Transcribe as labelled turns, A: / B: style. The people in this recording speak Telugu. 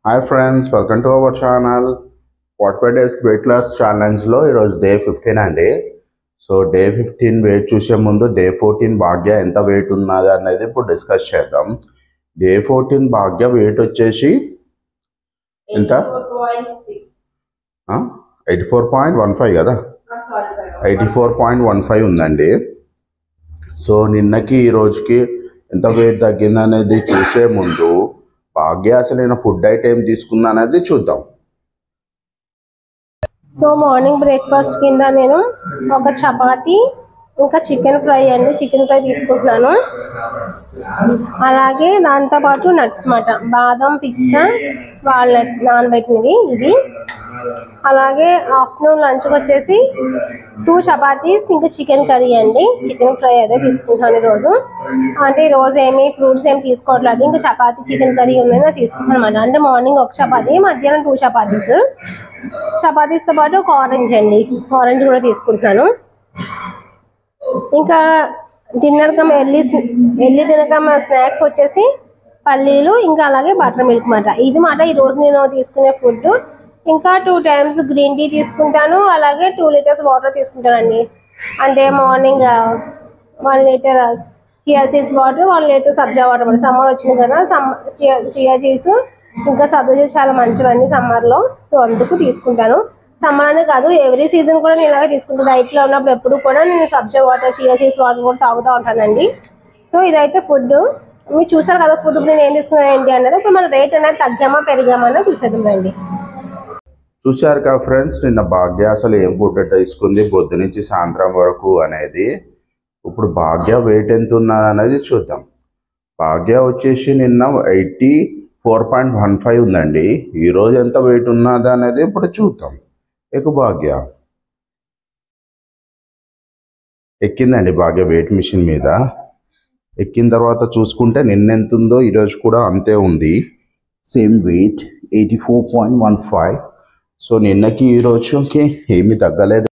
A: Hi friends, welcome to our channel. 45 days weight loss challenge లో ఈరోజు డే 15 అండి. సో డే 15 వెయిట్ చూసే ముందు డే 14 భాగ్య ఎంత వెయిట్ ఉన్నది అనేది ఇప్పుడు డిస్కస్ చేద్దాం. డే 14 భాగ్య వెయిట్ వచ్చేసి ఎంత 84.15 కదా, 84.15 ఉందండి. సో నిన్నకి ఈ రోజుకి ఎంత వెయిట్ తగ్గింది అనేది చూసే ముందు భాగ్య అసలు నేను ఫుడ్ ఐటెం తీసుకున్నా అనేది చూద్దాం.
B: సో మార్నింగ్ బ్రేక్ఫాస్ట్ కింద నేను ఒక చపాతి ఇంకా చికెన్ ఫ్రై తీసుకుంటున్నాను. అలాగే దాంతోపాటు నట్స్ మాట, బాదం, పిస్తా, వాల్నట్స్ నానబెట్టినవి ఇవి. అలాగే ఆఫ్టర్నూన్ లంచ్కి వచ్చేసి 2 చపాతీస్ ఇంకా చికెన్ కర్రీ అండి, చికెన్ ఫ్రై అదే తీసుకుంటాను ఈరోజు. అంటే ఈరోజు ఏమి ఫ్రూట్స్ ఏమి తీసుకోవట్లేదు, ఇంకా చపాతీ చికెన్ కర్రీ ఉన్నది తీసుకుంటాను అనమాట. అంటే మార్నింగ్ ఒక చపాతీ, మధ్యాహ్నం 2 చపాతీస్. చపాతీస్తో పాటు ఒక ఆరెంజ్ అండి, ఆరెంజ్ కూడా తీసుకుంటున్నాను. ఇంకా dinner come early dinner come snacks వచ్చేసి పల్లీలు ఇంకా అలాగే బటర్ మిల్క్ మాట. ఇది మాట ఈరోజు నేను తీసుకునే ఫుడ్. ఇంకా 2 times గ్రీన్ టీ తీసుకుంటాను, అలాగే 2 liters వాటర్ తీసుకుంటానండి. అంటే morning 1 liter chia seeds water, 1 liter సబ్జా వాటర్. సమ్మర్ వచ్చింది కదా, చియా సీడ్స్ ఇంకా సబ్జా సీడ్స్ చాలా మంచివండి సమ్మర్లో. సో అందుకు తీసుకుంటాను. సమ్మర్ అనే కాదు, ఎవ్రీ సీజన్ కూడా నేను ఇలాగే తీసుకుంటాను. డైట్లో ఉన్నప్పుడు ఎప్పుడు కూడా నేను సబ్జా వాటర్, చియా సీడ్స్ వాటర్ కూడా తాగుతూ ఉంటానండి. సో ఇదైతే ఫుడ్. మీరు చూసారు కదా ఫుడ్ నేను ఏం తీసుకున్నాను ఏంటి అన్నది. ఇప్పుడు మన వెయిట్ అనేది తగ్గామా పెరిగామా అన్నది చూసేద్దామండి.
A: చూశారు కదా ఫ్రెండ్స్, నిన్న భాగ్య అసలు ఏం ఫుడ్ తీసుకుంది పొద్దు నుంచి సాయంత్రం వరకు అనేది. ఇప్పుడు భాగ్య వెయిట్ ఎంత ఉన్నది అనేది చూద్దాం. భాగ్య వచ్చేసి నిన్న 84.15 ఉందండి. ఈరోజు ఎంత వెయిట్ ఉన్నది అనేది ఇప్పుడు చూద్దాం. భాగ్య ఎక్కిందండి, భాగ్య వెయిట్ మిషన్ మీద ఎక్కిన తర్వాత చూసుకుంటే నిన్న ఎంత ఉందో ఈరోజు కూడా అంతే ఉంది, సేమ్ వెయిట్ 84.15. సో నిన్నకి ఈరోజుకి ఏమీ తగ్గలేదు.